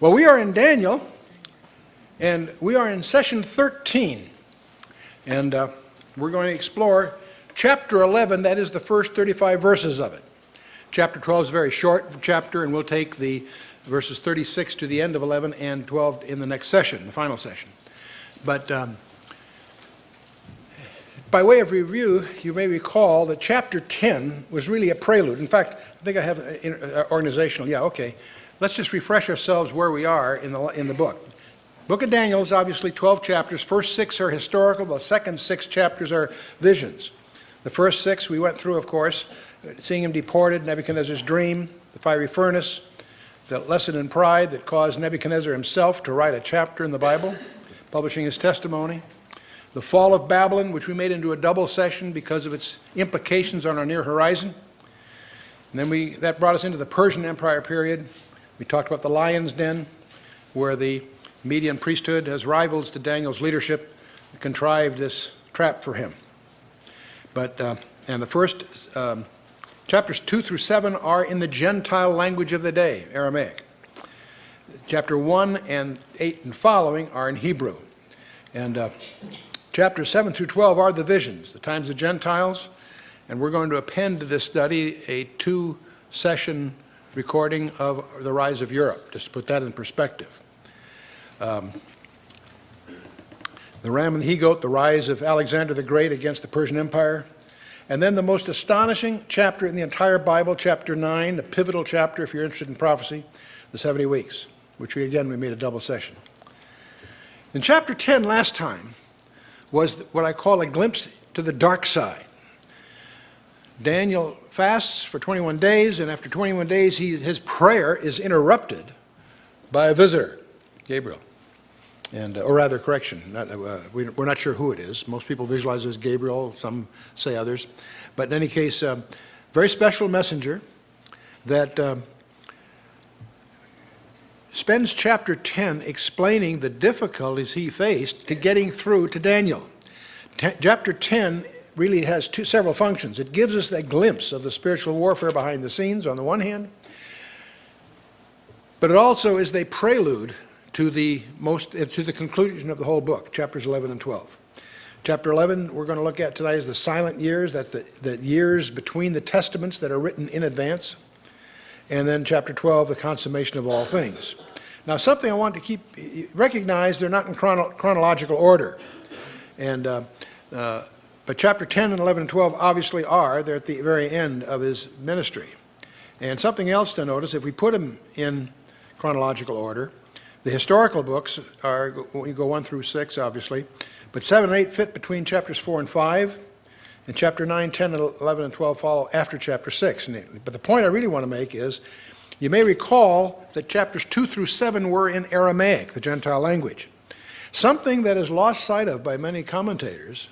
Well, we are in Daniel, and we are in session 13. And we're going to explore chapter 11, that is the first 35 verses of it. Chapter 12 is a very short chapter, and we'll take the verses 36 to the end of 11 and 12 in the next session, the final session. But by way of review, you may recall that chapter 10 was really a prelude. In fact, I think I have organizational. Yeah, okay. Let's just refresh ourselves where we are in the book. Book of Daniel is obviously 12 chapters. First 6 are historical. The second 6 chapters are visions. The first 6 we went through, of course, seeing him deported, Nebuchadnezzar's dream, the fiery furnace, the lesson in pride that caused Nebuchadnezzar himself to write a chapter in the Bible, publishing his testimony, the fall of Babylon, which we made into a double session because of its implications on our near horizon. And then that brought us into the Persian Empire period. We talked about the lion's den, where the Median priesthood, as rivals to Daniel's leadership, contrived this trap for him. And the first chapters 2 through 7 are in the Gentile language of the day, Aramaic. Chapter 1 and 8 and following are in Hebrew. And chapters 7 through 12 are the visions, the times of Gentiles. And we're going to append to this study a 2-session recording of the rise of Europe, just to put that in perspective. The ram and the he-goat, the rise of Alexander the Great against the Persian Empire. And then the most astonishing chapter in the entire Bible, chapter 9, the pivotal chapter, if you're interested in prophecy, the 70 weeks, which we made a double session. In chapter 10 last time was what I call a glimpse to the dark side. Daniel fasts for 21 days, and after 21 days, his prayer is interrupted by a visitor, Gabriel. Or rather, correction, we're not sure who it is. Most people visualize it as Gabriel, some say others. But in any case, very special messenger that spends chapter 10 explaining the difficulties he faced to getting through to Daniel. Chapter 10 really has several functions. It gives us that glimpse of the spiritual warfare behind the scenes on the one hand, but it also is the prelude to the conclusion of the whole book, chapters 11 and 12. Chapter 11 we're going to look at tonight is the silent years. That's the years between the testaments that are written in advance. And then chapter 12, the consummation of all things. Now, something I want to recognize, they're not in chronological order. But chapter 10 and 11 and 12 obviously are. They're at the very end of his ministry. And something else to notice, if we put them in chronological order, the historical books we go 1 through 6, obviously, but 7 and 8 fit between chapters 4 and 5, and chapter 9, 10, and 11, and 12 follow after chapter 6. But the point I really want to make is, you may recall that chapters 2 through 7 were in Aramaic, the Gentile language. Something that is lost sight of by many commentators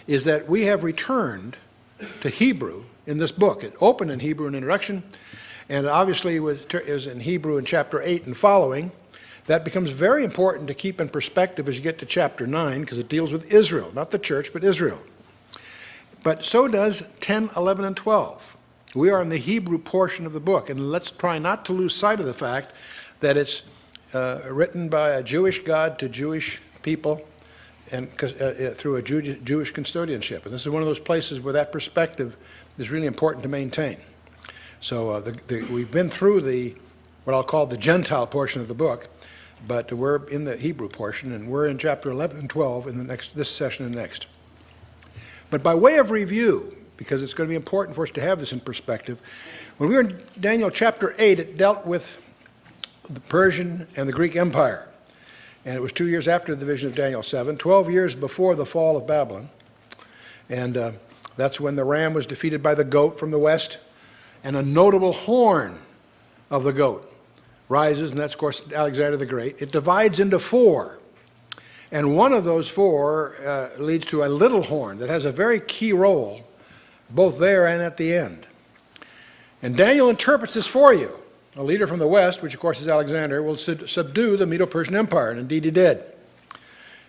is that we have returned to Hebrew in this book. It opened in Hebrew in introduction, and obviously is in Hebrew in chapter 8 and following. That becomes very important to keep in perspective as you get to chapter 9, because it deals with Israel, not the church, but Israel. But so does 10, 11, and 12. We are in the Hebrew portion of the book, and let's try not to lose sight of the fact that it's written by a Jewish God to Jewish people, and through a Jewish custodianship. And this is one of those places where that perspective is really important to maintain. So we've been through what I'll call the Gentile portion of the book, but we're in the Hebrew portion, and we're in chapter 11 and 12 in this session and next. But by way of review, because it's going to be important for us to have this in perspective, when we were in Daniel chapter 8, it dealt with the Persian and the Greek Empire. And it was 2 years after the vision of Daniel 7, 12 years before the fall of Babylon. And that's when the ram was defeated by the goat from the west, and a notable horn of the goat rises, and that's, of course, Alexander the Great. It divides into 4. And one of those 4 leads to a little horn that has a very key role, both there and at the end. And Daniel interprets this for you. A leader from the west, which of course is Alexander, will subdue the Medo-Persian Empire, and indeed he did.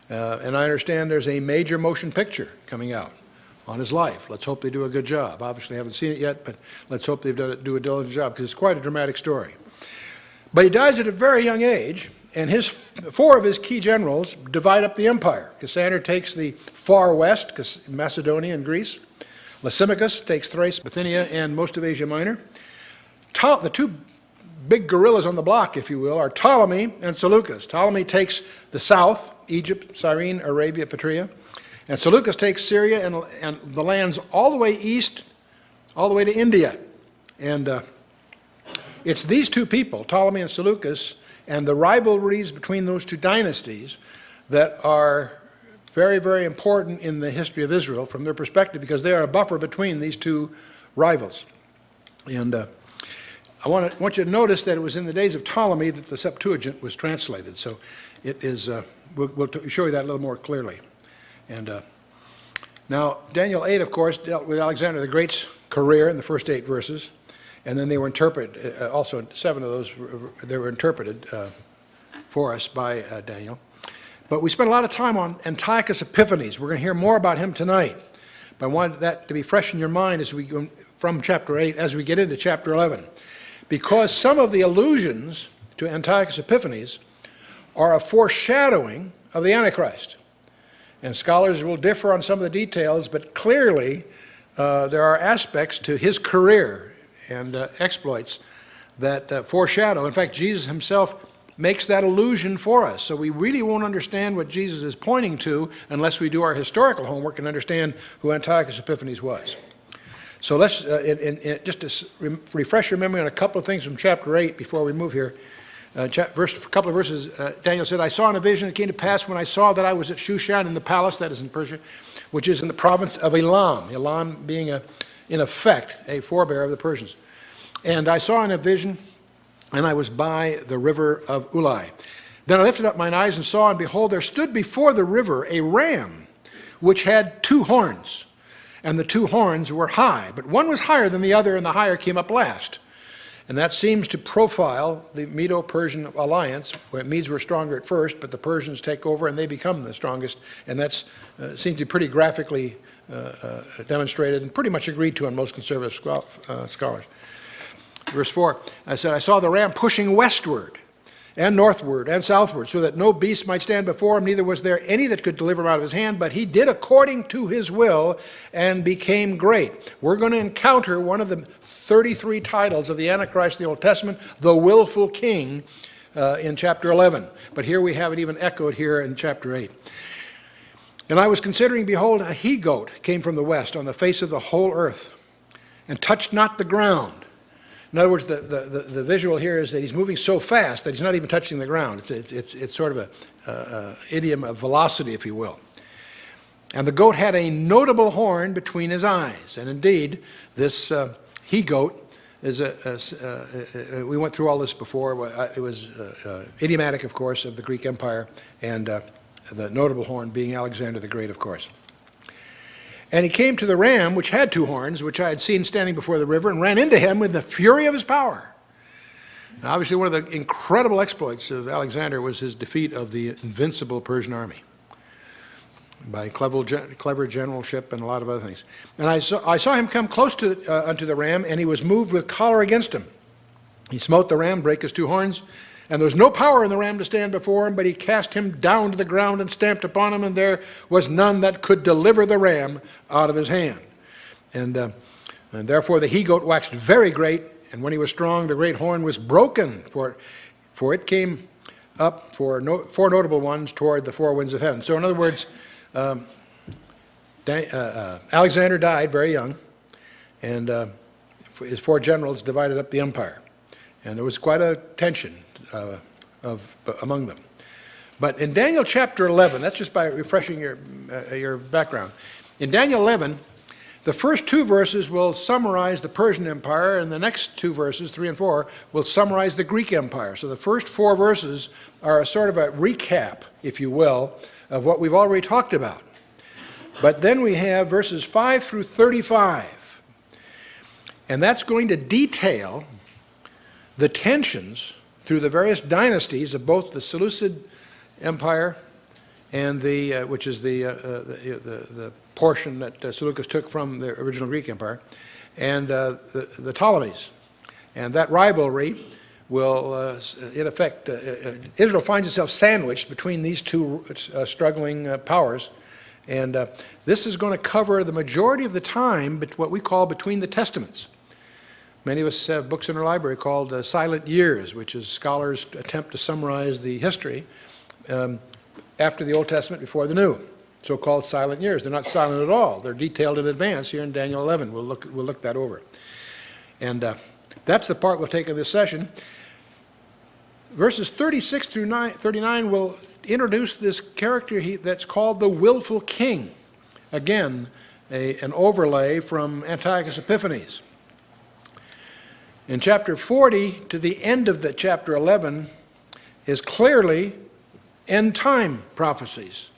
And I understand there's a major motion picture coming out on his life. Let's hope they do a good job. Obviously, I haven't seen it yet, but let's hope they do a diligent job, because it's quite a dramatic story. But he dies at a very young age, and four of his key generals divide up the empire. Cassander takes the far west, Macedonia and Greece. Lysimachus takes Thrace, Bithynia, and most of Asia Minor. The two big gorillas on the block, if you will, are Ptolemy and Seleucus. Ptolemy takes the south, Egypt, Cyrene, Arabia, Petrea. And Seleucus takes Syria and the lands all the way east, all the way to India. And it's these two people, Ptolemy and Seleucus, and the rivalries between those two dynasties that are very, very important in the history of Israel from their perspective, because they are a buffer between these two rivals. And I want you to notice that it was in the days of Ptolemy that the Septuagint was translated. So it is, we'll show you that a little more clearly. And now, Daniel 8, of course, dealt with Alexander the Great's career in the first 8 verses. And then they were interpreted, also 7 of those, they were interpreted for us by Daniel. But we spent a lot of time on Antiochus Epiphanes. We're going to hear more about him tonight. But I wanted that to be fresh in your mind as we go from chapter 8 as we get into chapter 11. Because some of the allusions to Antiochus Epiphanes are a foreshadowing of the Antichrist. And scholars will differ on some of the details, but clearly there are aspects to his career and exploits that foreshadow. In fact, Jesus himself makes that allusion for us. So we really won't understand what Jesus is pointing to unless we do our historical homework and understand who Antiochus Epiphanes was. So let's, just to refresh your memory on a couple of things from chapter 8 before we move here. A couple of verses, Daniel said, I saw in a vision, it came to pass when I saw that I was at Shushan in the palace, that is in Persia, which is in the province of Elam. Elam being, in effect, a forebear of the Persians. And I saw in a vision, and I was by the river of Ulai. Then I lifted up mine eyes and saw, and behold, there stood before the river a ram, which had 2 horns. And the 2 horns were high, but one was higher than the other, and the higher came up last. And that seems to profile the Medo-Persian alliance, where Medes were stronger at first, but the Persians take over and they become the strongest. And that seems to be pretty graphically demonstrated and pretty much agreed to on most conservative scholars. Verse 4, I said, I saw the ram pushing westward and northward and southward, so that no beast might stand before him, neither was there any that could deliver him out of his hand, but he did according to his will and became great. We're going to encounter one of the 33 titles of the Antichrist in the Old Testament, the willful king, in chapter 11. But here we have it even echoed here in chapter 8. And I was considering, behold, a he-goat came from the west on the face of the whole earth, and touched not the ground. In other words, the visual here is that he's moving so fast that he's not even touching the ground. It's sort of a idiom of velocity, if you will. And the goat had a notable horn between his eyes. And indeed, this he-goat is we went through all this before. It was idiomatic, of course, of the Greek Empire, and the notable horn being Alexander the Great, of course. And he came to the ram, which had 2 horns, which I had seen standing before the river, and ran into him with the fury of his power. Now, obviously, one of the incredible exploits of Alexander was his defeat of the invincible Persian army by clever generalship and a lot of other things. And I saw him come close unto the ram, and he was moved with choler against him. He smote the ram, brake his 2 horns, and there was no power in the ram to stand before him, but he cast him down to the ground and stamped upon him, and there was none that could deliver the ram out of his hand. And therefore the he-goat waxed very great, and when he was strong, the great horn was broken, for it came up for 4 notable ones toward the 4 winds of heaven. So in other words, Alexander died very young, and his 4 generals divided up the empire. And there was quite a tension among them. But in Daniel chapter 11, that's just by refreshing your background. In Daniel 11, the first 2 verses will summarize the Persian Empire, and the next 2 verses, 3 and 4, will summarize the Greek Empire. So the first 4 verses are a sort of a recap, if you will, of what we've already talked about. But then we have verses 5 through 35, and that's going to detail the tensions through the various dynasties of both the Seleucid Empire and which is the portion that Seleucus took from the original Greek Empire, and the Ptolemies. And that rivalry will, in effect, Israel finds itself sandwiched between these two struggling powers. And this is going to cover the majority of the time, what we call between the Testaments. Many of us have books in our library called Silent Years, which is scholars' attempt to summarize the history after the Old Testament, before the New, so-called silent years. They're not silent at all. They're detailed in advance here in Daniel 11. We'll look that over. And that's the part we'll take in this session. Verses 36 through 39 will introduce this character that's called the willful king. Again, an overlay from Antiochus Epiphanes. In chapter 40 to the end of chapter 11 is clearly end-time prophecies.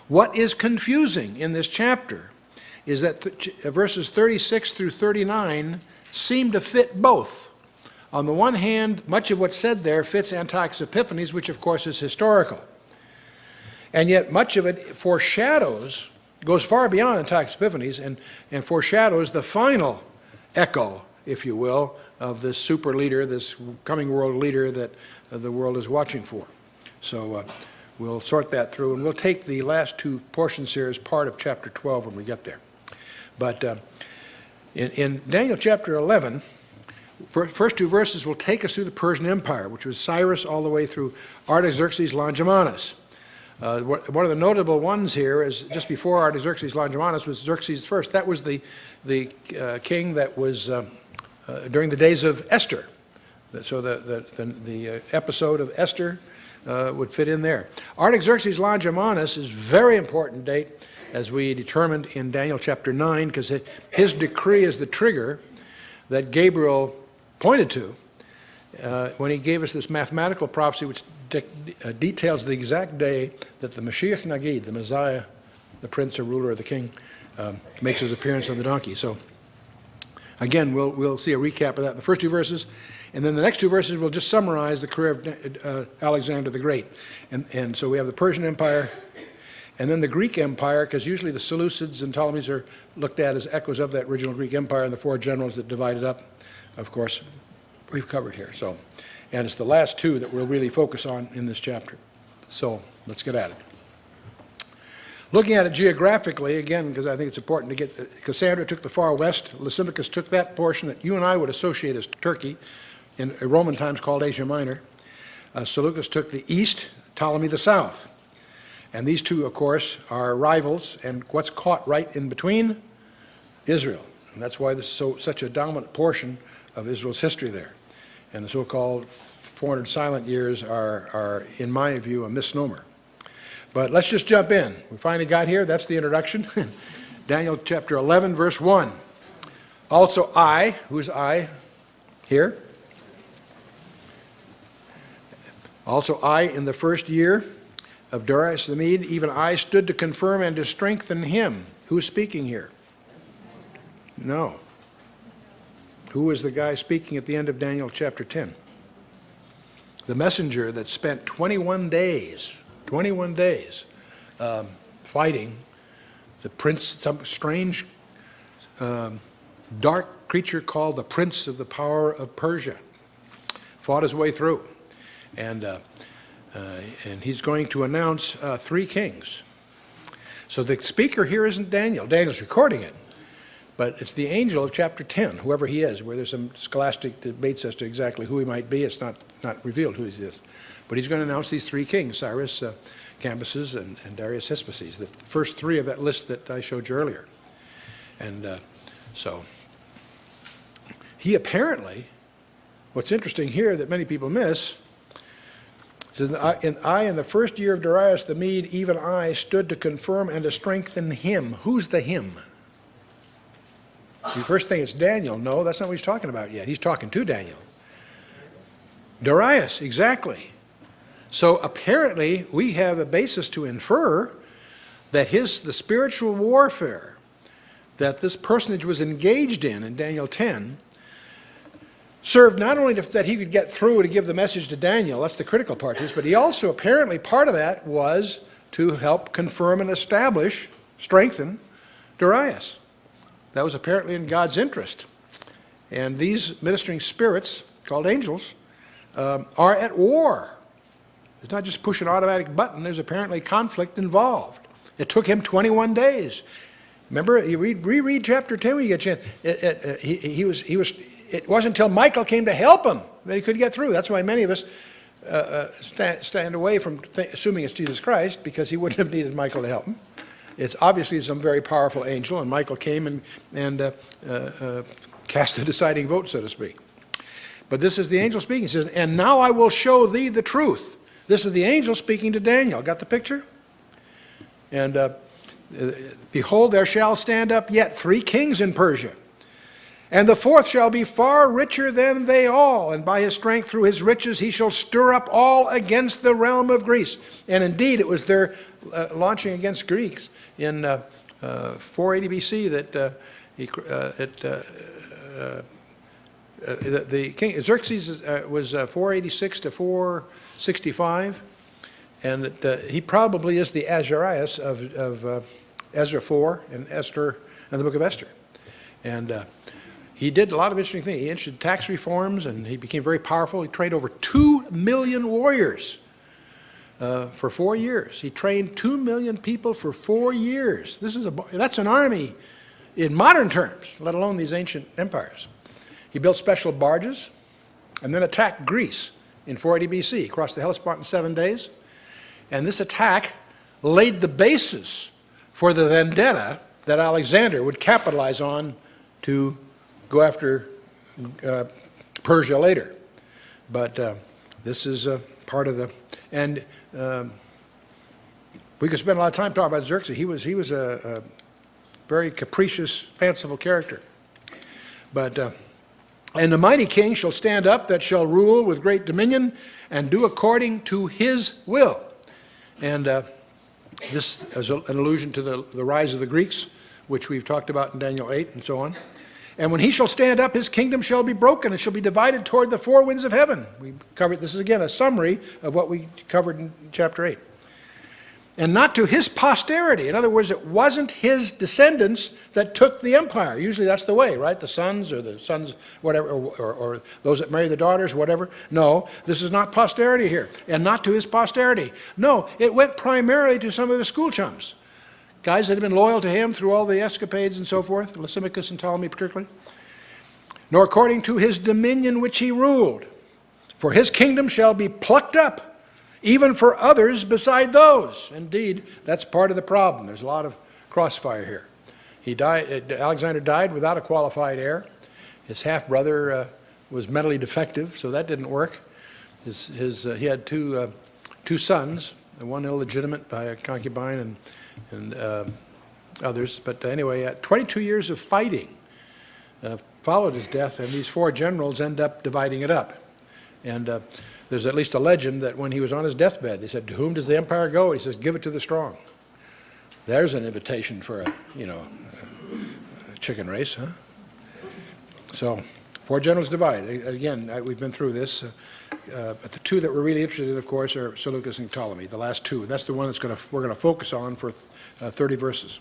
What is confusing in this chapter is that verses 36 through 39 seem to fit both. On the one hand, much of what's said there fits Antiochus Epiphanes, which of course is historical. And yet much of it foreshadows, goes far beyond Antiochus Epiphanes, and foreshadows the final echo, if you will, of this super leader, this coming world leader that the world is watching for. So we'll sort that through, and we'll take the last two portions here as part of chapter 12 when we get there. But in Daniel chapter 11, first two verses will take us through the Persian Empire, which was Cyrus all the way through Artaxerxes Longimanus. One of the notable ones here is just before Artaxerxes Longimanus was Xerxes I. That was the king that was during the days of Esther. So the episode of Esther would fit in there. Artaxerxes Longimanus is a very important date, as we determined in Daniel chapter 9, because his decree is the trigger that Gabriel pointed to when he gave us this mathematical prophecy which details the exact day that the Mashiach Nagid, the Messiah, the prince or ruler or the king, makes his appearance on the donkey. So again, we'll see a recap of that in the first two verses. And then the next two verses will just summarize the career of Alexander the Great. And so we have the Persian Empire and then the Greek Empire, because usually the Seleucids and Ptolemies are looked at as echoes of that original Greek Empire, and the four generals that divided up, of course, we've covered here. So, and it's the last two that we'll really focus on in this chapter. So let's get at it. Looking at it geographically, again, because I think it's important to get, Cassandra took the far west, Lysimachus took that portion that you and I would associate as Turkey, in Roman times called Asia Minor. Seleucus took the east, Ptolemy the south. And these two, of course, are rivals, and what's caught right in between? Israel. And that's why this is such a dominant portion of Israel's history there. And the so-called 400 silent years are, in my view, a misnomer. But let's just jump in. We finally got here. That's the introduction. Daniel chapter 11, verse 1. Also I, who's I here? Also I, in the first year of Darius the Mede, even I stood to confirm and to strengthen him. Who's speaking here? No. Who is the guy speaking at the end of Daniel chapter 10? The messenger that spent 21 days fighting the prince, some strange dark creature called the prince of the power of Persia. Fought his way through. And he's going to announce three kings. So the speaker here isn't Daniel. Daniel's recording it. But it's the angel of chapter 10, whoever he is, where there's some scholastic debates as to exactly who he might be. It's not revealed who he is. But he's going to announce these three kings, Cyrus, Cambyses, and Darius Hisposes, the first three of that list that I showed you earlier. And so he apparently, what's interesting here that many people miss, says, in the first year of Darius the Mede, even I stood to confirm and to strengthen him. Who's the him? You first think it's Daniel. No, that's not what he's talking about yet. He's talking to Daniel. Darius, exactly. So apparently we have a basis to infer that the spiritual warfare that this personage was engaged in Daniel 10 served not only that he could get through to give the message to Daniel, that's the critical part of this, but he also apparently, part of that was to help confirm and establish, strengthen Darius. That was apparently in God's interest. And these ministering spirits, called angels, are at war. It's not just push an automatic button. There's apparently conflict involved. It took him 21 days. Remember, you reread chapter 10 when you get a chance. It wasn't until Michael came to help him that he could get through. That's why many of us stand away from assuming it's Jesus Christ, because he wouldn't have needed Michael to help him. It's obviously some very powerful angel, and Michael came and cast the deciding vote, so to speak. But this is the angel speaking. He says, "And now I will show thee the truth." This is the angel speaking to Daniel. Got the picture? And behold, there shall stand up yet 3 kings in Persia. And the 4th shall be far richer than they all, and by his strength through his riches he shall stir up all against the realm of Greece. And indeed, it was their launching against Greeks in 480 BC that the king Xerxes was 486 to 465, and that he probably is the Azarias of Ezra 4 and Esther and the book of Esther. And he did a lot of interesting things. He instituted tax reforms, and he became very powerful. He trained over 2 million warriors for 4 years. He trained 2 million people for 4 years. That's an army in modern terms, let alone these ancient empires. He built special barges and then attacked Greece in 480 BC. He crossed the Hellespont in 7 days. And this attack laid the basis for the vendetta that Alexander would capitalize on to go after Persia later. But this is part of the, and we could spend a lot of time talking about Xerxes. He was a very capricious, fanciful character. But and the mighty king shall stand up that shall rule with great dominion and do according to his will. And this is an allusion to the rise of the Greeks, which we've talked about in Daniel 8 and so on. And when he shall stand up, his kingdom shall be broken and shall be divided toward the 4 winds of heaven. We covered, this is again a summary of what we covered in chapter 8. And not to his posterity. In other words, it wasn't his descendants that took the empire. Usually that's the way, right? The sons, whatever, or those that marry the daughters, whatever. No, this is not posterity here. And not to his posterity. No, it went primarily to some of his school chums. Guys that had been loyal to him through all the escapades and so forth, Lysimachus and Ptolemy particularly. Nor according to his dominion which he ruled. For his kingdom shall be plucked up, even for others beside those. Indeed, that's part of the problem. There's a lot of crossfire here. He died. Alexander died without a qualified heir. His half-brother was mentally defective, so that didn't work. He had two sons, one illegitimate by a concubine and others. But anyway, 22 years of fighting followed his death, and these 4 generals end up dividing it up. And there's at least a legend that when he was on his deathbed, they said, "To whom does the empire go?" He says, "Give it to the strong." There's an invitation for a chicken race, huh? So 4 generals divide. Again, we've been through this. But the 2 that we're really interested in, of course, are Seleucus and Ptolemy, the last 2. That's the one we're going to focus on for 30 verses,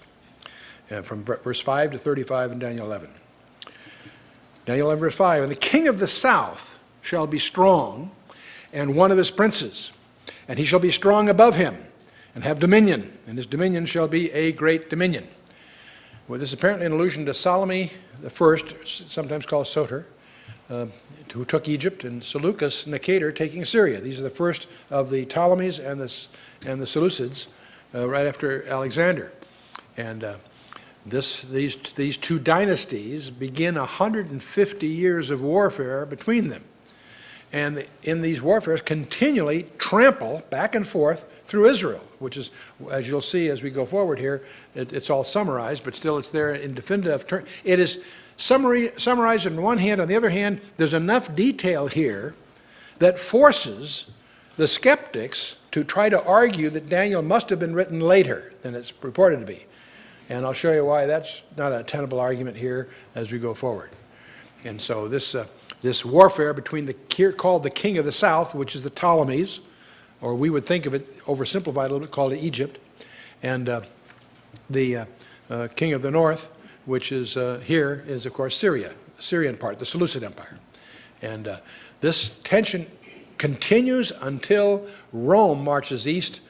from verse 5 to 35 in Daniel 11. Daniel 11, verse 5, "And the king of the south shall be strong, and one of his princes, and he shall be strong above him, and have dominion, and his dominion shall be a great dominion." Well, this is apparently an allusion to Ptolemy I, sometimes called Soter, who took Egypt, and Seleucus, Nicator, taking Syria. These are the first of the Ptolemies and the Seleucids right after Alexander. And these 2 dynasties begin 150 years of warfare between them. And in these warfares continually trample back and forth through Israel, which is, as you'll see as we go forward here, it's all summarized, but still it's there in definitive terms. It is summarized on one hand. On the other hand, there's enough detail here that forces the skeptics to try to argue that Daniel must have been written later than it's reported to be. And I'll show you why that's not a tenable argument here as we go forward. And so this warfare between called the king of the south, which is the Ptolemies, or we would think of it, oversimplified a little bit, called Egypt, and the king of the north, which is here, is of course Syria, the Syrian part, the Seleucid Empire. And this tension continues until Rome marches east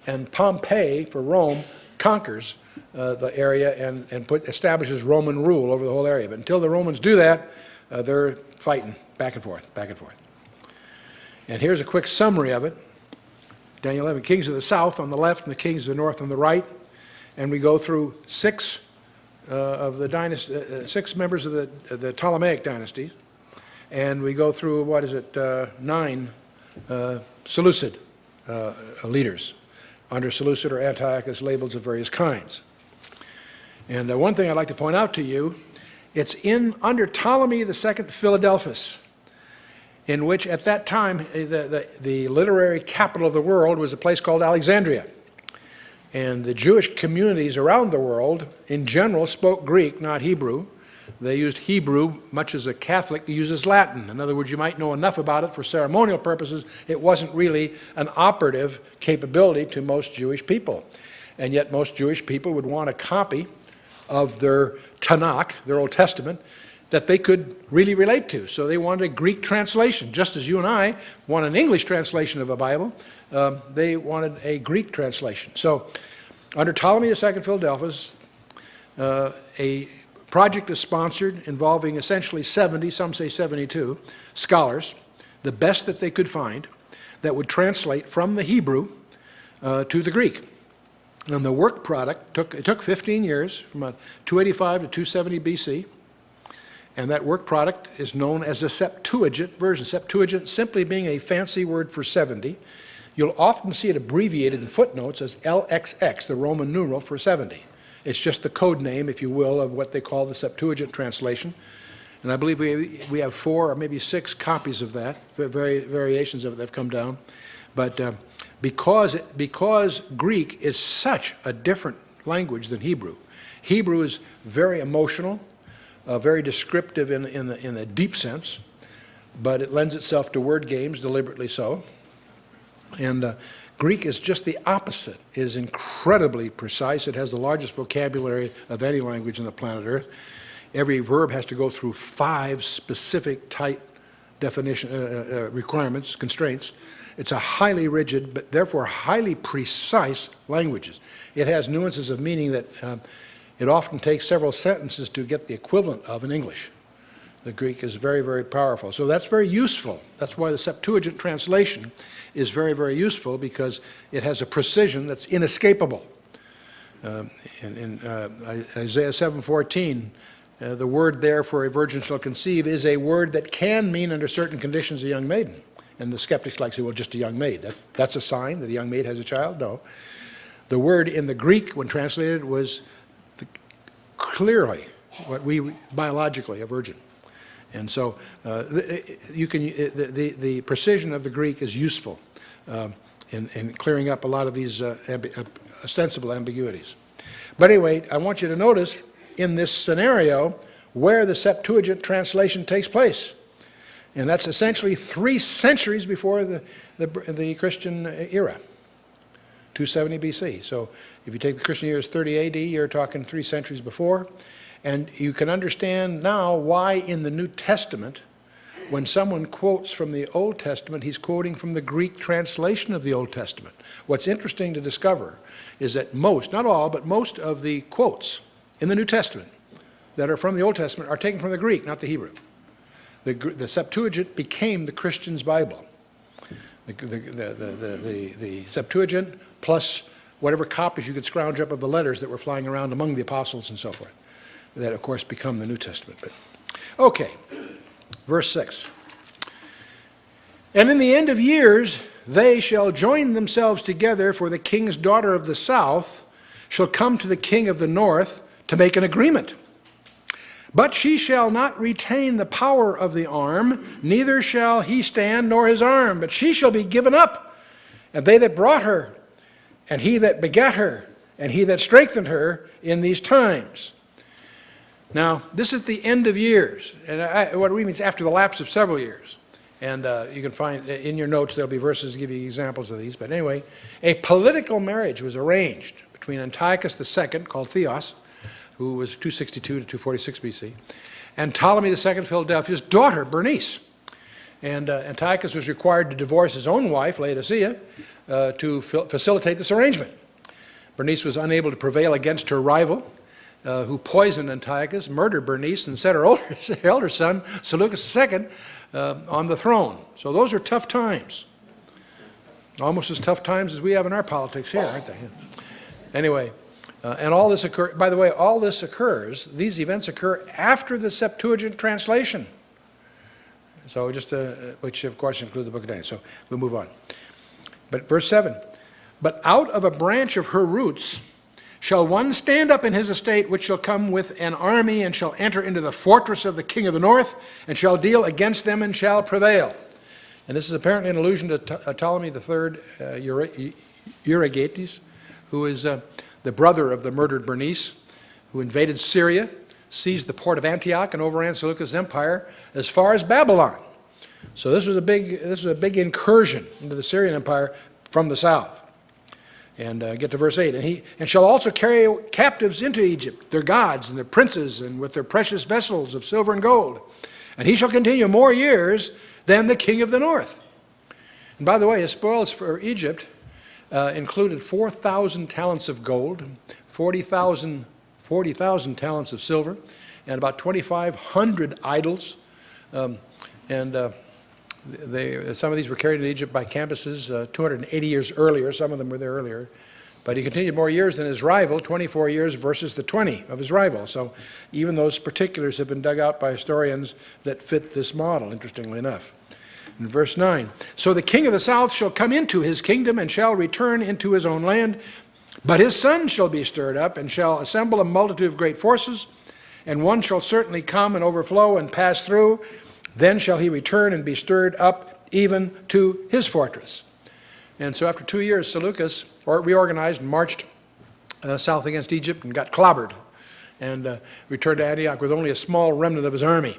and Pompey, for Rome, conquers the area and establishes Roman rule over the whole area. But until the Romans do that, they're fighting back and forth, back and forth. And here's a quick summary of it. Daniel 11, kings of the south on the left and the kings of the north on the right. And we go through six members of the Ptolemaic dynasties. And we go through, 9 Seleucid leaders under Seleucid or Antiochus labels of various kinds. And one thing I'd like to point out to you, it's under Ptolemy II Philadelphus, in which at that time the literary capital of the world was a place called Alexandria. And the Jewish communities around the world, in general, spoke Greek, not Hebrew. They used Hebrew, much as a Catholic uses Latin. In other words, you might know enough about it for ceremonial purposes. It wasn't really an operative capability to most Jewish people. And yet most Jewish people would want a copy of their Tanakh, their Old Testament, that they could really relate to. So they wanted a Greek translation. Just as you and I want an English translation of a Bible, they wanted a Greek translation. So under Ptolemy II Philadelphus, a project is sponsored involving essentially 70, some say 72, scholars, the best that they could find, that would translate from the Hebrew to the Greek. And the work product took 15 years, from 285 to 270 BC. And that work product is known as the Septuagint version. Septuagint simply being a fancy word for 70. You'll often see it abbreviated in footnotes as LXX, the Roman numeral for 70. It's just the code name, if you will, of what they call the Septuagint translation. And I believe we have 4 or maybe 6 copies of that, variations of it that have come down. But because Greek is such a different language than Hebrew, Hebrew is very emotional, very descriptive in a deep sense, but it lends itself to word games, deliberately so. And Greek is just the opposite. It is incredibly precise. It has the largest vocabulary of any language on the planet Earth. Every verb has to go through 5 specific tight definition requirements, constraints. It's a highly rigid, but therefore highly precise language. It has nuances of meaning that it often takes several sentences to get the equivalent of in English. The Greek is very, very powerful. So that's very useful. That's why the Septuagint translation is very, very useful, because it has a precision that's inescapable. In Isaiah 7:14, the word there for a virgin shall conceive is a word that can mean under certain conditions a young maiden. And the skeptics like to say, well, just a young maid. That's a sign that a young maid has a child? No. The word in the Greek, when translated, was clearly what we biologically a virgin. And so the precision of the Greek is useful in clearing up a lot of these ostensible ambiguities. But anyway, I want you to notice in this scenario where the Septuagint translation takes place. And that's essentially 3 centuries before the Christian era, 270 BC. So if you take the Christian year as 30 AD, you're talking 3 centuries before. And you can understand now why in the New Testament, when someone quotes from the Old Testament, he's quoting from the Greek translation of the Old Testament. What's interesting to discover is that most, not all, but most of the quotes in the New Testament that are from the Old Testament are taken from the Greek, not the Hebrew. The Septuagint became the Christian's Bible. The Septuagint plus whatever copies you could scrounge up of the letters that were flying around among the apostles and so forth. That, of course, become the New Testament. But okay, verse 6. And in the end of years, they shall join themselves together, for the king's daughter of the south shall come to the king of the north to make an agreement. But she shall not retain the power of the arm, neither shall he stand nor his arm, but she shall be given up, and they that brought her, and he that begat her, and he that strengthened her in these times. Now, this is the end of years, and what it means after the lapse of several years. And you can find in your notes, there'll be verses to give you examples of these. But anyway, a political marriage was arranged between Antiochus II, called Theos, who was 262 to 246 BC, and Ptolemy II Philadelphia's daughter, Bernice. And Antiochus was required to divorce his own wife, Laodicea, to facilitate this arrangement. Bernice was unable to prevail against her rival, who poisoned Antiochus, murdered Bernice, and set her elder son, Seleucus II, on the throne. So those are tough times. Almost as tough times as we have in our politics here, aren't they? Anyway, and all this occurred, by the way, all this occurs, these events occur after the Septuagint translation. So just, which of course includes the book of Daniel. So we'll move on. But verse 7, but out of a branch of her roots shall one stand up in his estate, which shall come with an army, and shall enter into the fortress of the king of the north, and shall deal against them, and shall prevail. And this is apparently an allusion to Ptolemy III Euergetes, who is the brother of the murdered Bernice, who invaded Syria, seized the port of Antioch, and overran Seleucus' empire as far as Babylon. So this was a big incursion into the Syrian empire from the south. And get to verse 8. And shall also carry captives into Egypt, their gods and their princes, and with their precious vessels of silver and gold. And he shall continue more years than the king of the north. And by the way, his spoils for Egypt included 4,000 talents of gold, 40,000 talents of silver, and about 2,500 idols. Some of these were carried to Egypt by campuses 280 years earlier. Some of them were there earlier. But he continued more years than his rival, 24 years versus the 20 of his rival. So even those particulars have been dug out by historians that fit this model, interestingly enough. In verse 9, so the king of the south shall come into his kingdom, and shall return into his own land. But his son shall be stirred up, and shall assemble a multitude of great forces, and one shall certainly come and overflow and pass through. Then shall he return and be stirred up even to his fortress. And so after 2 years, Seleucus reorganized and marched south against Egypt and got clobbered, and returned to Antioch with only a small remnant of his army.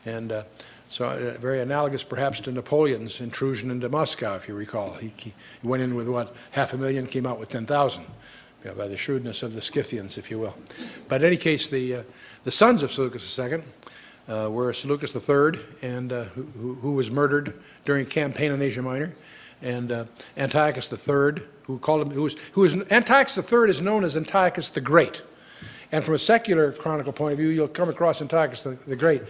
And so very analogous perhaps to Napoleon's intrusion into Moscow, if you recall. He went in with, 500,000, came out with 10,000, by the shrewdness of the Scythians, if you will. But in any case, the sons of Seleucus II were Seleucus III, and who was murdered during a campaign in Asia Minor, and Antiochus III, Antiochus III is known as Antiochus the Great. And from a secular chronicle point of view, you'll come across Antiochus the Great.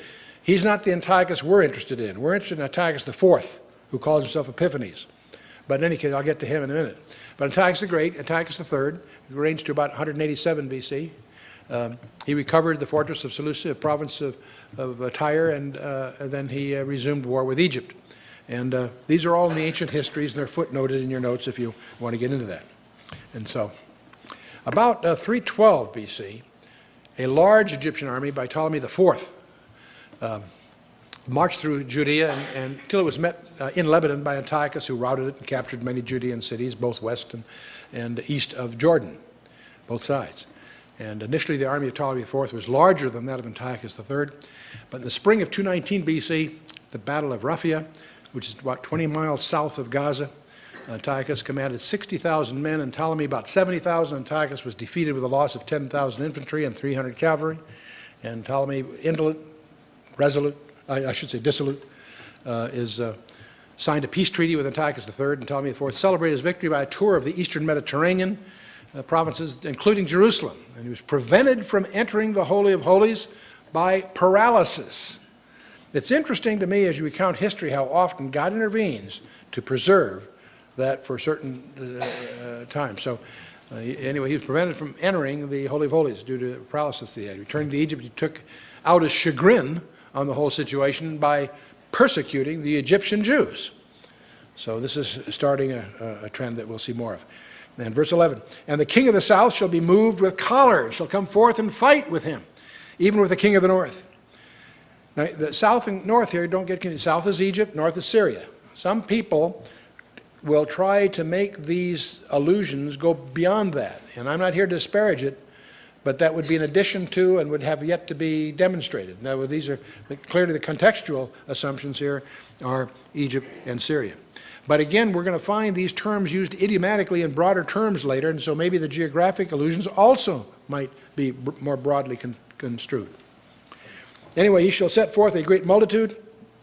He's not the Antiochus we're interested in. We're interested in Antiochus IV, who calls himself Epiphanes. But in any case, I'll get to him in a minute. But Antiochus the Great, Antiochus III, who reigns to about 187 BC, he recovered the fortress of Seleucia, province of Tyre, and then he resumed war with Egypt. And these are all in the ancient histories, and they're footnoted in your notes if you want to get into that. And so, about 312 BC, a large Egyptian army by Ptolemy IV marched through Judea until it was met in Lebanon by Antiochus, who routed it and captured many Judean cities, both west and east of Jordan, both sides. And initially the army of Ptolemy IV was larger than that of Antiochus III. But in the spring of 219 BC, the Battle of Raphia, which is about 20 miles south of Gaza, Antiochus commanded 60,000 men, and Ptolemy about 70,000. Antiochus was defeated with a loss of 10,000 infantry and 300 cavalry. And Ptolemy, dissolute, is signed a peace treaty with Antiochus III, and Ptolemy IV celebrated his victory by a tour of the eastern Mediterranean provinces, including Jerusalem. And he was prevented from entering the Holy of Holies by paralysis. It's interesting to me as you recount history how often God intervenes to preserve that for certain times. So anyway, he was prevented from entering the Holy of Holies due to paralysis he had. Returning to Egypt, he took out his chagrin on the whole situation by persecuting the Egyptian Jews. So this is starting a trend that we'll see more of. And verse 11, and the king of the south shall be moved with choler, and shall come forth and fight with him, even with the king of the north. Now, the south and north here, don't get confused. South is Egypt, north is Syria. Some people will try to make these allusions go beyond that. And I'm not here to disparage it, but that would be in addition to and would have yet to be demonstrated. Now, these are clearly the contextual assumptions here are Egypt and Syria. But again, we're going to find these terms used idiomatically in broader terms later, and so maybe the geographic allusions also might be more broadly construed. Anyway, he shall set forth a great multitude,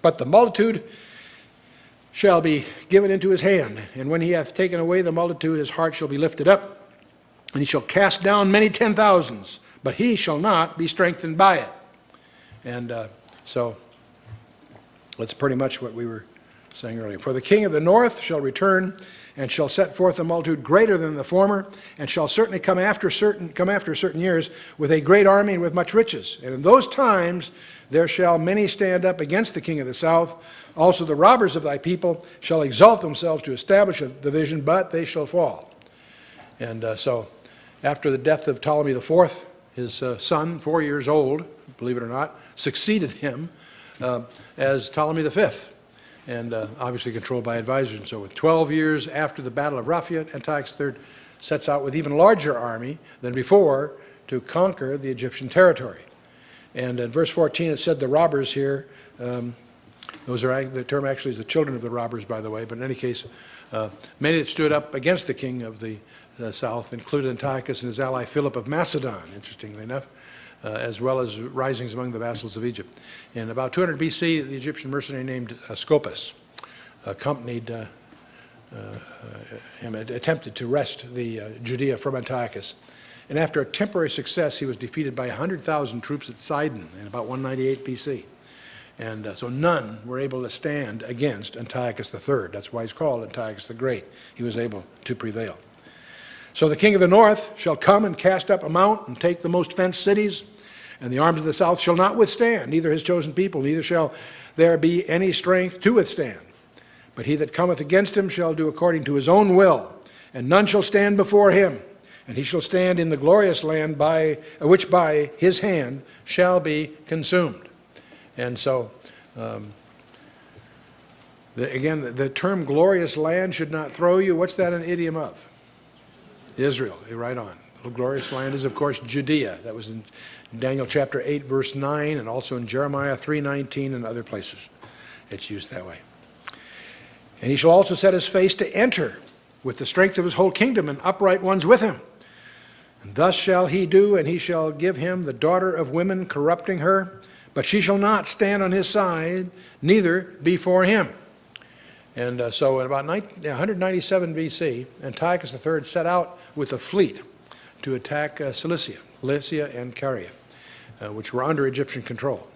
but the multitude shall be given into his hand. And when he hath taken away the multitude, his heart shall be lifted up, and he shall cast down many 10,000s, but he shall not be strengthened by it. And so that's pretty much what we were saying earlier. For the king of the north shall return, and shall set forth a multitude greater than the former, and shall certainly come after certain years with a great army and with much riches. And in those times there shall many stand up against the king of the south. Also the robbers of thy people shall exalt themselves to establish a division, but they shall fall. And so after the death of Ptolemy IV, his son, 4 years old, believe it or not, succeeded him as Ptolemy V. And obviously controlled by advisors and so forth. 12 years after the Battle of Raphia, Antiochus III sets out with even larger army than before to conquer the Egyptian territory. And in verse 14 it said the robbers here, the term actually is the children of the robbers, by the way, but in any case, many that stood up against the king of the south included Antiochus and his ally Philip of Macedon, interestingly enough, as well as risings among the vassals of Egypt. In about 200 BC, the Egyptian mercenary named Scopas accompanied him, attempted to wrest the Judea from Antiochus. And after a temporary success, he was defeated by 100,000 troops at Sidon in about 198 BC. And so none were able to stand against Antiochus III. That's why he's called Antiochus the Great. He was able to prevail. So the king of the north shall come and cast up a mount and take the most fenced cities, and the arms of the south shall not withstand, neither his chosen people, neither shall there be any strength to withstand. But he that cometh against him shall do according to his own will, and none shall stand before him. And he shall stand in the glorious land which by his hand shall be consumed. And so, the term glorious land should not throw you. What's that an idiom of? Israel. You're right on. The glorious land is, of course, Judea. That was in Daniel chapter 8, verse 9, and also in Jeremiah 3:19 and other places. It's used that way. And he shall also set his face to enter with the strength of his whole kingdom and upright ones with him. And thus shall he do, and he shall give him the daughter of women, corrupting her, but she shall not stand on his side, neither before him. And so in about 197 BC, Antiochus III set out with a fleet to attack Cilicia, Lycia, and Caria, which were under Egyptian control.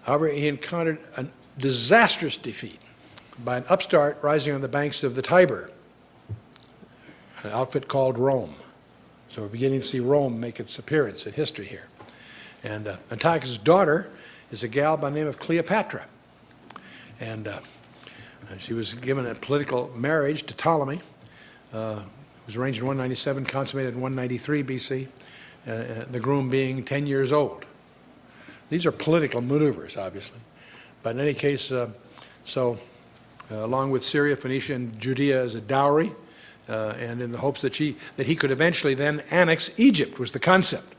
However, he encountered a disastrous defeat by an upstart rising on the banks of the Tiber, an outfit called Rome. So we're beginning to see Rome make its appearance in history here. And Antiochus' daughter is a gal by the name of Cleopatra. And she was given a political marriage to Ptolemy. It was arranged in 197, consummated in 193 BC, the groom being 10 years old. These are political maneuvers, obviously. But in any case, along with Syria, Phoenicia, and Judea as a dowry, and in the hopes that he could eventually then annex Egypt was the concept.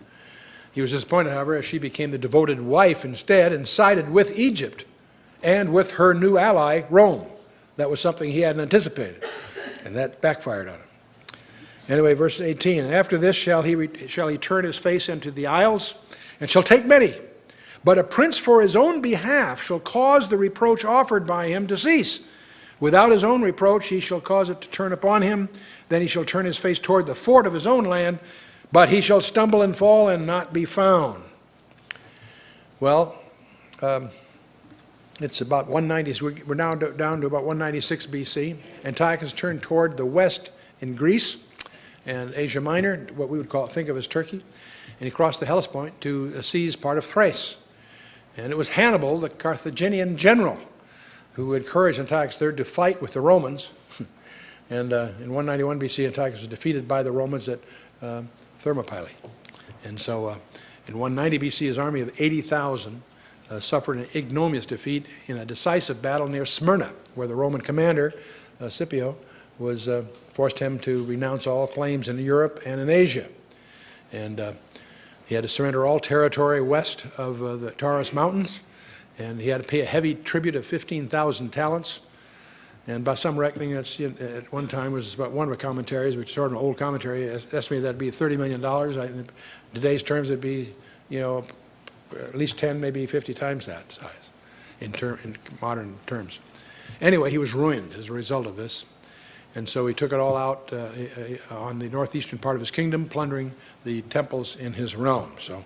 He was disappointed, however, as she became the devoted wife instead and sided with Egypt and with her new ally, Rome. That was something he hadn't anticipated, and that backfired on him. Anyway, verse 18, and after this shall he turn his face into the isles, and shall take many. But a prince for his own behalf shall cause the reproach offered by him to cease. Without his own reproach he shall cause it to turn upon him. Then he shall turn his face toward the fort of his own land, but he shall stumble and fall and not be found. Well, it's about 190. We're now down to about 196 BC. Antiochus turned toward the west in Greece and Asia Minor, what we would think of as Turkey, and he crossed the Hellespont to seize part of Thrace. And it was Hannibal, the Carthaginian general, who encouraged Antiochus III to fight with the Romans. And in 191 BC, Antiochus was defeated by the Romans at Thermopylae. And so in 190 BC, his army of 80,000 suffered an ignominious defeat in a decisive battle near Smyrna, where the Roman commander, Scipio, forced him to renounce all claims in Europe and in Asia. And he had to surrender all territory west of the Taurus Mountains, and he had to pay a heavy tribute of 15,000 talents. And by some reckoning, that's, at one time was about one of the commentaries, which is sort of an old commentary, estimated that'd be $30 million. In today's terms, it'd be, at least 10, maybe 50 times that size in modern terms. Anyway, he was ruined as a result of this. And so he took it all out on the northeastern part of his kingdom, plundering the temples in his realm. So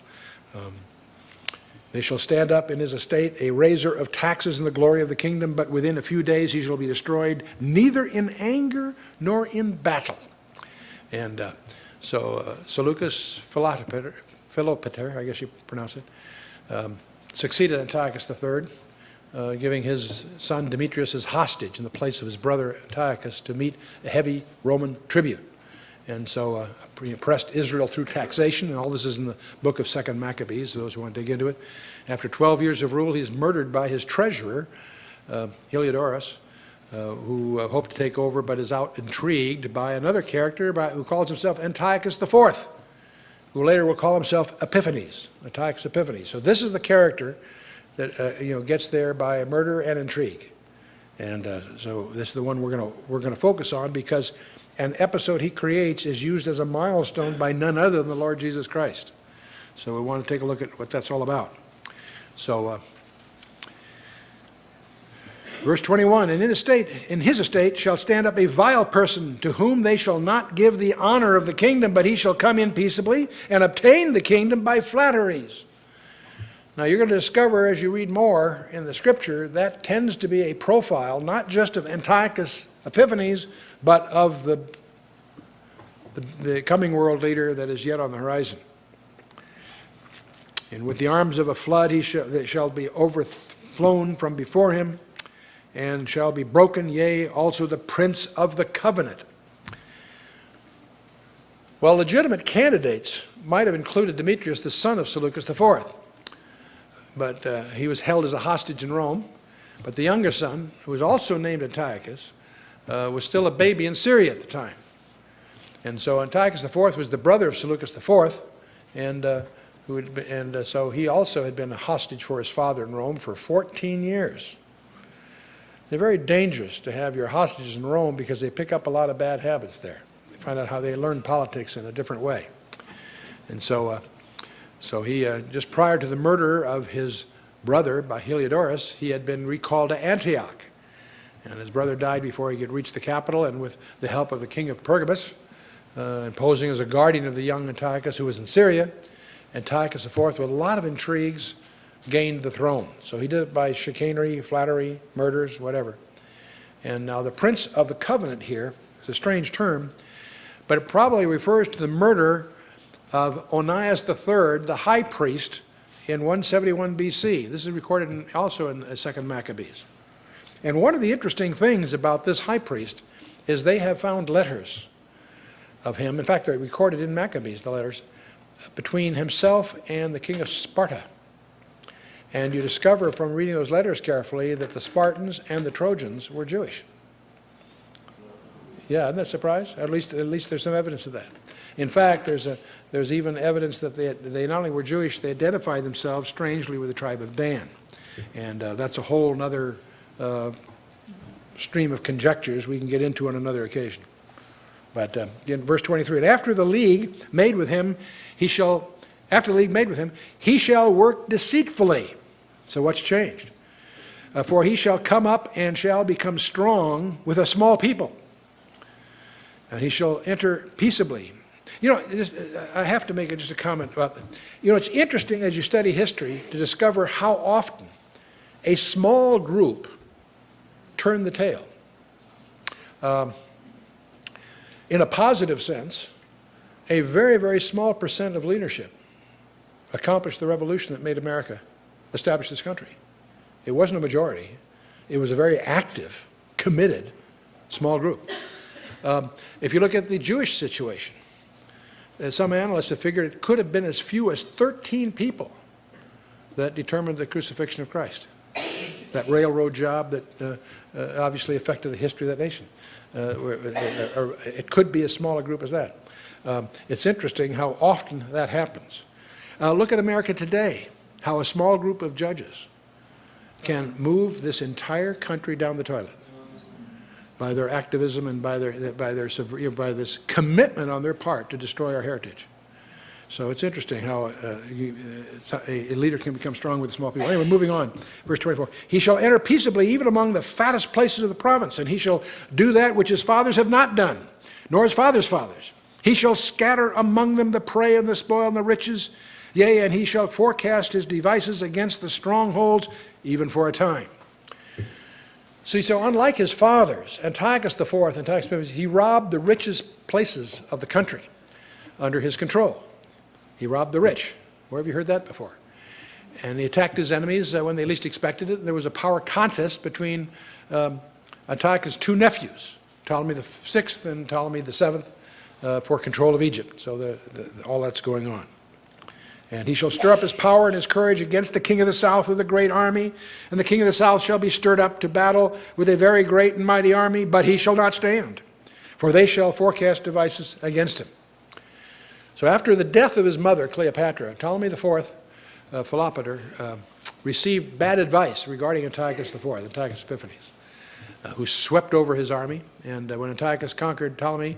they shall stand up in his estate a raiser of taxes in the glory of the kingdom, but within a few days he shall be destroyed, neither in anger nor in battle. And so Seleucus Philopater, I guess you pronounce it, succeeded Antiochus III, giving his son Demetrius as hostage in the place of his brother Antiochus to meet a heavy Roman tribute. And so he oppressed Israel through taxation, and all this is in the book of 2 Maccabees, those who want to dig into it. After 12 years of rule, he's murdered by his treasurer, Heliodorus, who hoped to take over but is out intrigued by another character who calls himself Antiochus IV, who later will call himself Epiphanes, Antiochus Epiphanes. So this is the character that gets there by murder and intrigue. And so this is the one we're going to focus on, because an episode he creates is used as a milestone by none other than the Lord Jesus Christ. So we want to take a look at what that's all about. So verse 21, and in his estate shall stand up a vile person, to whom they shall not give the honor of the kingdom, but he shall come in peaceably and obtain the kingdom by flatteries. Now you're going to discover as you read more in the scripture that tends to be a profile not just of Antiochus Epiphanes, but of the coming world leader that is yet on the horizon. And with the arms of a flood they shall be overflown from before him, and shall be broken, yea, also the prince of the covenant. Well, legitimate candidates might have included Demetrius, the son of Seleucus IV. But he was held as a hostage in Rome. But the younger son, who was also named Antiochus, was still a baby in Syria at the time. And so Antiochus IV was the brother of Seleucus IV, and so he also had been a hostage for his father in Rome for 14 years. They're very dangerous to have your hostages in Rome, because they pick up a lot of bad habits there. They find out how they learn politics in a different way. And so he, just prior to the murder of his brother by Heliodorus, he had been recalled to Antioch. And his brother died before he could reach the capital, and with the help of the king of Pergamus, posing as a guardian of the young Antiochus who was in Syria, Antiochus IV, with a lot of intrigues, gained the throne. So he did it by chicanery, flattery, murders, whatever. And now the prince of the covenant here is a strange term, but it probably refers to the murder of Onias III, the high priest, in 171 BC. This is recorded also in 2 Maccabees. And one of the interesting things about this high priest is they have found letters of him. In fact, they're recorded in Maccabees, the letters, between himself and the king of Sparta. And you discover from reading those letters carefully that the Spartans and the Trojans were Jewish. Yeah, isn't that a surprise? At least there's some evidence of that. In fact, there's even evidence that they not only were Jewish, they identified themselves strangely with the tribe of Dan. And that's a whole other stream of conjectures we can get into on another occasion. But in verse 23, and after the league made with him, he shall work deceitfully. So what's changed? For he shall come up and shall become strong with a small people. And he shall enter peaceably. I have to make just a comment about that. It's interesting as you study history to discover how often a small group turned the tail. In a positive sense, a very, very small percent of leadership accomplished the revolution that made America establish this country. It wasn't a majority. It was a very active, committed, small group. If you look at the Jewish situation, some analysts have figured it could have been as few as 13 people that determined the crucifixion of Christ. That railroad job that obviously affected the history of that nation. It could be as small a group as that. It's interesting how often that happens. Look at America today, how a small group of judges can move this entire country down the toilet by their activism and by this commitment on their part to destroy our heritage. So it's interesting how a leader can become strong with small people. Anyway, moving on, verse 24. He shall enter peaceably even among the fattest places of the province, and he shall do that which his fathers have not done, nor his fathers' fathers. He shall scatter among them the prey and the spoil and the riches, yea, and he shall forecast his devices against the strongholds, even for a time. See, so unlike his fathers, Antiochus IV, Antiochus V, he robbed the richest places of the country under his control. He robbed the rich. Where have you heard that before? And he attacked his enemies when they least expected it. There was a power contest between Antiochus' two nephews, Ptolemy VI and Ptolemy VII, for control of Egypt. So all that's going on. And he shall stir up his power and his courage against the king of the south with a great army. And the king of the south shall be stirred up to battle with a very great and mighty army, but he shall not stand, for they shall forecast devices against him. So after the death of his mother, Cleopatra, Ptolemy IV, Philopater, received bad advice regarding Antiochus IV, Antiochus Epiphanes, who swept over his army. And when Antiochus conquered Ptolemy,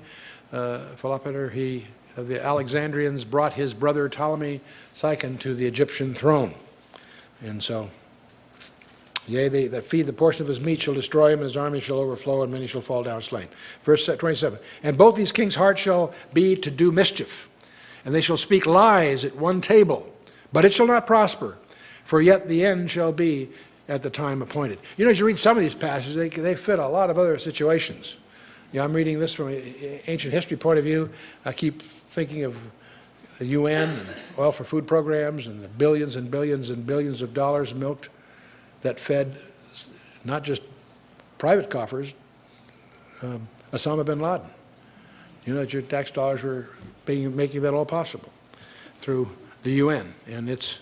Philopater, the Alexandrians brought his brother Ptolemy II to the Egyptian throne. And so, yea, they that feed the portion of his meat shall destroy him, and his army shall overflow, and many shall fall down slain. Verse 27, and both these kings' hearts shall be to do mischief, and they shall speak lies at one table, but it shall not prosper, for yet the end shall be at the time appointed. You know, as you read some of these passages, they fit a lot of other situations. You know, I'm reading this from an ancient history point of view. I keep thinking of the UN and oil for food programs and the billions and billions and billions of dollars milked that fed not just private coffers, Osama bin Laden. You know that your tax dollars were making that all possible through the UN and its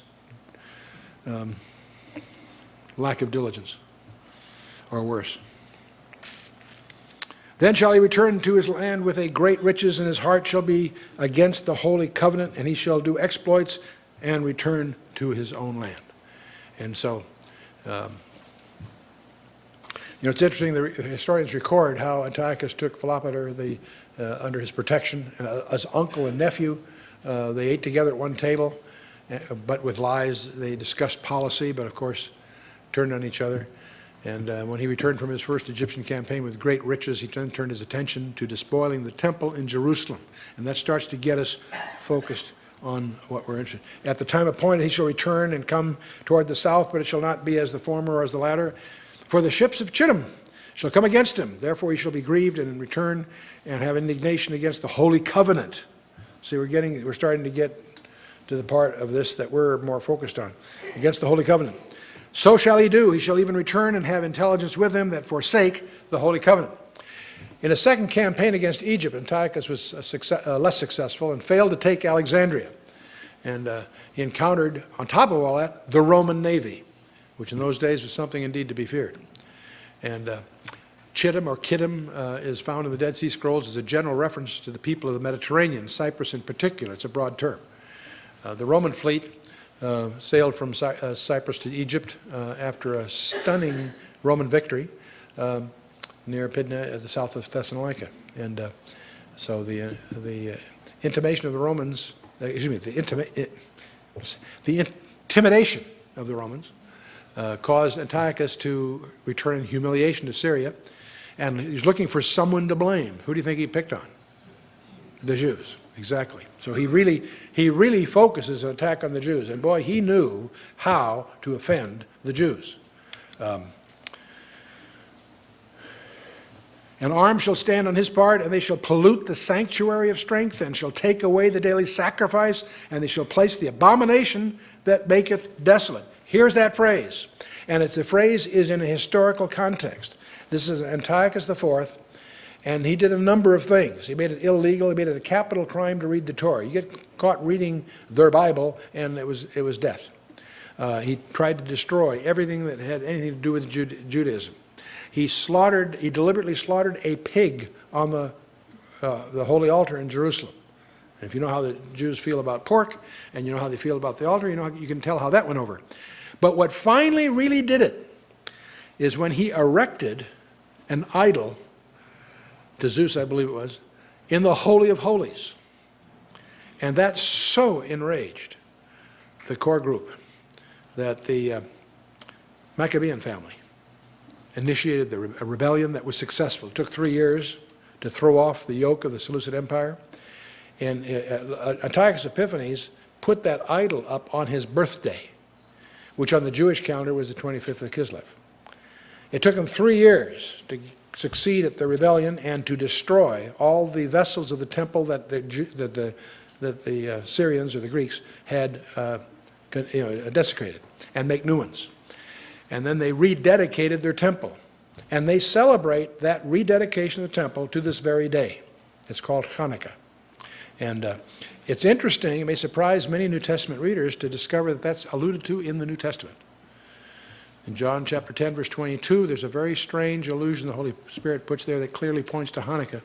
lack of diligence, or worse. Then shall he return to his land with a great riches, and his heart shall be against the holy covenant, and he shall do exploits and return to his own land. And so, it's interesting, the historians record how Antiochus took Philopater under his protection, and as uncle and nephew. They ate together at one table, but with lies. They discussed policy, but of course turned on each other. And when he returned from his first Egyptian campaign with great riches, he then turned his attention to despoiling the temple in Jerusalem. And that starts to get us focused on what we're interested in. At the time appointed, he shall return and come toward the south, but it shall not be as the former or as the latter. For the ships of Chittim shall come against him. Therefore he shall be grieved and in return and have indignation against the holy covenant. See, we're starting to get to the part of this that we're more focused on. Against the holy covenant. So shall he do. He shall even return and have intelligence with him that forsake the holy covenant. In a second campaign against Egypt, Antiochus was less successful and failed to take Alexandria. And he encountered, on top of all that, the Roman navy, which in those days was something indeed to be feared. And Chittim, or Kittim, is found in the Dead Sea Scrolls as a general reference to the people of the Mediterranean, Cyprus in particular. It's a broad term. The Roman fleet sailed from Cyprus to Egypt after a stunning Roman victory near Pydna at the south of Thessalonica. And so the intimation of the Romans, the intimidation of the Romans caused Antiochus to return in humiliation to Syria. And he's looking for someone to blame. Who do you think he picked on? The Jews. Exactly. So he really focuses an attack on the Jews. And boy, he knew how to offend the Jews. An arm shall stand on his part, and they shall pollute the sanctuary of strength, and shall take away the daily sacrifice, and they shall place the abomination that maketh desolate. Here's that phrase. And the phrase is in a historical context. This is Antiochus IV. And he did a number of things. He made it illegal. He made it a capital crime to read the Torah. You get caught reading their Bible, and it was death. He tried to destroy everything that had anything to do with Judaism. He deliberately slaughtered a pig on the holy altar in Jerusalem. And if you know how the Jews feel about pork, and you know how they feel about the altar, you can tell how that went over. But what finally really did it is when he erected an idol to Zeus, I believe it was, in the Holy of Holies. And that so enraged the core group that the Maccabean family initiated a rebellion that was successful. It took 3 years to throw off the yoke of the Seleucid Empire. And Antiochus Epiphanes put that idol up on his birthday, which on the Jewish calendar was the 25th of Kislev. It took him 3 years to succeed at the rebellion and to destroy all the vessels of the temple that the Syrians or the Greeks had desecrated, and make new ones. And then they rededicated their temple. And they celebrate that rededication of the temple to this very day. It's called Hanukkah. And it's interesting, it may surprise many New Testament readers to discover that that's alluded to in the New Testament. In John chapter 10, verse 22, there's a very strange allusion the Holy Spirit puts there that clearly points to Hanukkah.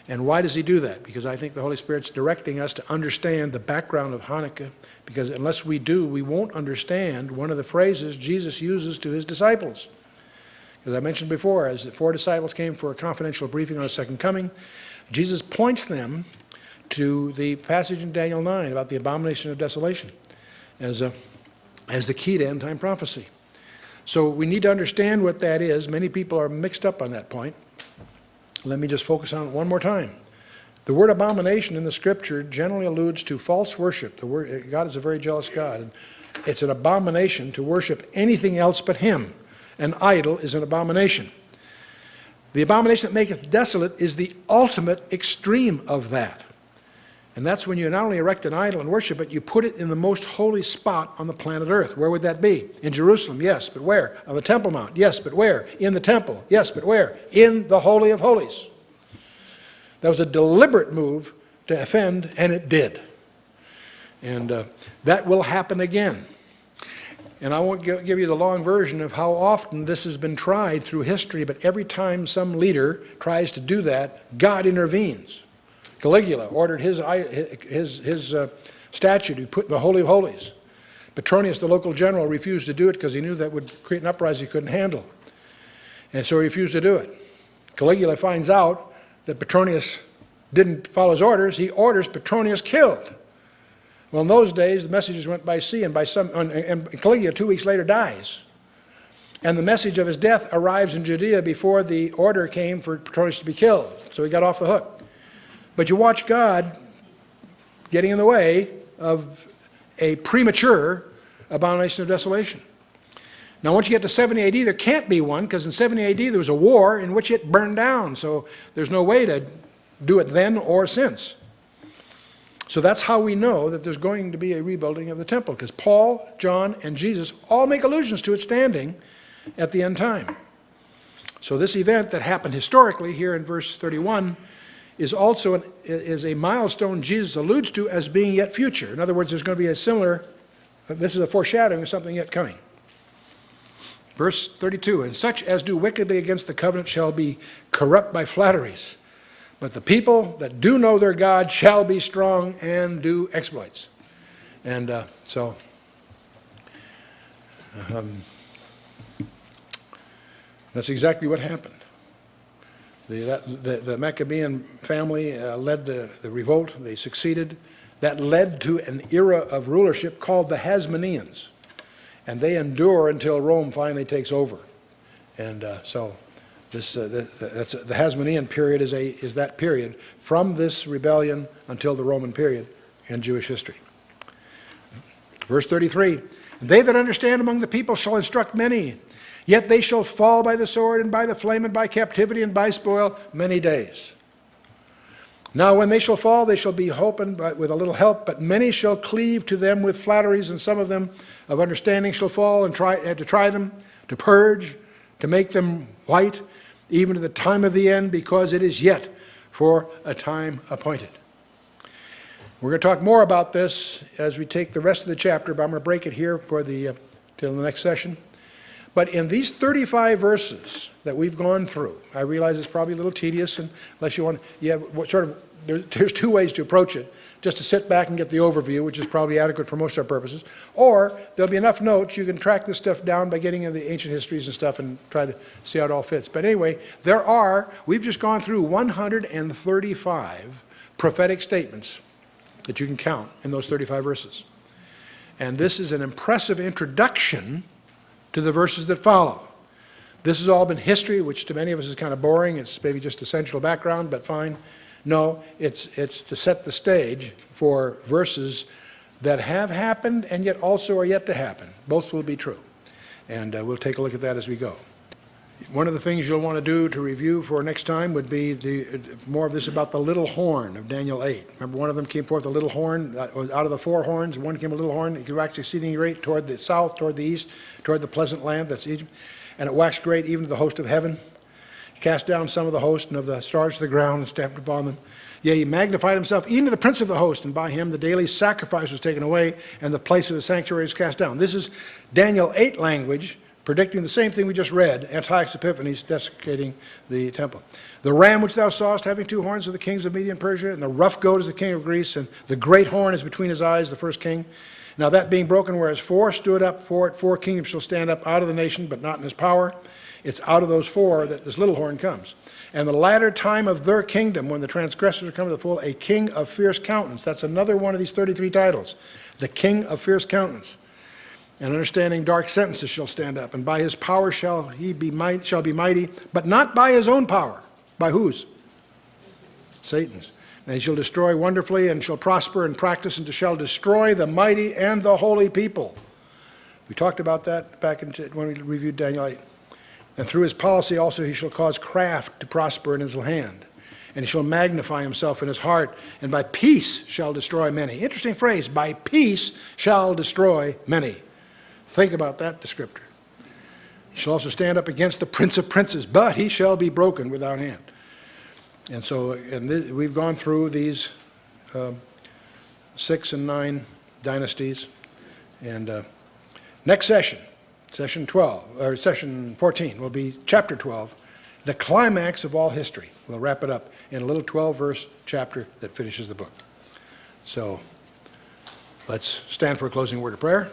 And why does he do that? Because I think the Holy Spirit's directing us to understand the background of Hanukkah, because unless we do, we won't understand one of the phrases Jesus uses to his disciples. As I mentioned before, as the 4 disciples came for a confidential briefing on his second coming, Jesus points them to the passage in Daniel 9 about the abomination of desolation as the key to end-time prophecy. So we need to understand what that is. Many people are mixed up on that point. Let me just focus on it one more time. The word abomination in the Scripture generally alludes to false worship. God is a very jealous God. And it's an abomination to worship anything else but him. An idol is an abomination. The abomination that maketh desolate is the ultimate extreme of that. And that's when you not only erect an idol and worship it, you put it in the most holy spot on the planet Earth. Where would that be? In Jerusalem, yes, but where? On the Temple Mount, yes, but where? In the temple, yes, but where? In the Holy of Holies. That was a deliberate move to offend, and it did. And that will happen again. And I won't give you the long version of how often this has been tried through history, but every time some leader tries to do that, God intervenes. Caligula ordered his statue to be put in the Holy of Holies. Petronius, the local general, refused to do it because he knew that would create an uprising he couldn't handle. And so he refused to do it. Caligula finds out that Petronius didn't follow his orders. He orders Petronius killed. Well, in those days, the messages went by sea, and Caligula 2 weeks later dies. And the message of his death arrives in Judea before the order came for Petronius to be killed. So he got off the hook. But you watch God getting in the way of a premature abomination of desolation. Now, once you get to 70 AD, there can't be one, because in 70 AD there was a war in which it burned down. So there's no way to do it then or since. So that's how we know that there's going to be a rebuilding of the temple, because Paul, John, and Jesus all make allusions to it standing at the end time. So this event that happened historically here in verse 31 is also is a milestone Jesus alludes to as being yet future. In other words, there's going to be a similar, this is a foreshadowing of something yet coming. Verse 32, and such as do wickedly against the covenant shall be corrupt by flatteries, but the people that do know their God shall be strong and do exploits. And that's exactly what happened. The Maccabean family led the revolt. They succeeded. That led to an era of rulership called the Hasmoneans. And they endure until Rome finally takes over. And so the Hasmonean period is that period from this rebellion until the Roman period in Jewish history. Verse 33, they that understand among the people shall instruct many. Yet they shall fall by the sword, and by the flame, and by captivity, and by spoil many days. Now when they shall fall, they shall be holpen with a little help, but many shall cleave to them with flatteries, and some of them of understanding shall fall, and try them, to purge, to make them white, even to the time of the end, because it is yet for a time appointed. We're going to talk more about this as we take the rest of the chapter, but I'm going to break it here for till the next session. But in these 35 verses that we've gone through, I realize it's probably a little tedious, unless you want, there's two ways to approach it. Just to sit back and get the overview, which is probably adequate for most of our purposes, or there'll be enough notes you can track this stuff down by getting into the ancient histories and stuff and try to see how it all fits. But anyway, we've just gone through 135 prophetic statements that you can count in those 35 verses. And this is an impressive introduction to the verses that follow. This has all been history, which to many of us is kind of boring. It's maybe just essential background, but fine. No, it's to set the stage for verses that have happened and yet also are yet to happen. Both will be true. And we'll take a look at that as we go. One of the things you'll want to do to review for next time would be more of this about the little horn of Daniel 8. Remember, one of them came forth a little horn, out of the 4 horns, one came a little horn. It waxed exceedingly great toward the south, toward the east, toward the pleasant land, that's Egypt. And it waxed great even to the host of heaven. He cast down some of the host and of the stars to the ground and stamped upon them. Yea, he magnified himself even to the prince of the host, and by him the daily sacrifice was taken away, and the place of the sanctuary was cast down. This is Daniel 8 language, predicting the same thing we just read, Antiochus Epiphanes desecrating the temple. The ram which thou sawest having 2 horns of the kings of Media and Persia, and the rough goat is the king of Greece, and the great horn is between his eyes, the first king. Now that being broken, whereas 4 stood up for it, 4 kingdoms shall stand up out of the nation, but not in his power. It's out of those 4 that this little horn comes. And the latter time of their kingdom, when the transgressors are come to the full, a king of fierce countenance. That's another one of these 33 titles. The king of fierce countenance. And understanding dark sentences shall stand up, and by his power shall be mighty, but not by his own power. By whose? Satan's. And he shall destroy wonderfully, and shall prosper and practice, and shall destroy the mighty and the holy people. We talked about that back when we reviewed Daniel 8. And through his policy also he shall cause craft to prosper in his hand. And he shall magnify himself in his heart, and by peace shall destroy many. Interesting phrase, by peace shall destroy many. Think about that descriptor. He shall also stand up against the prince of princes, but he shall be broken without hand. And so we've gone through these 6 and 9 dynasties. And next session, session 14, will be chapter 12, the climax of all history. We'll wrap it up in a little 12-verse chapter that finishes the book. So let's stand for a closing word of prayer.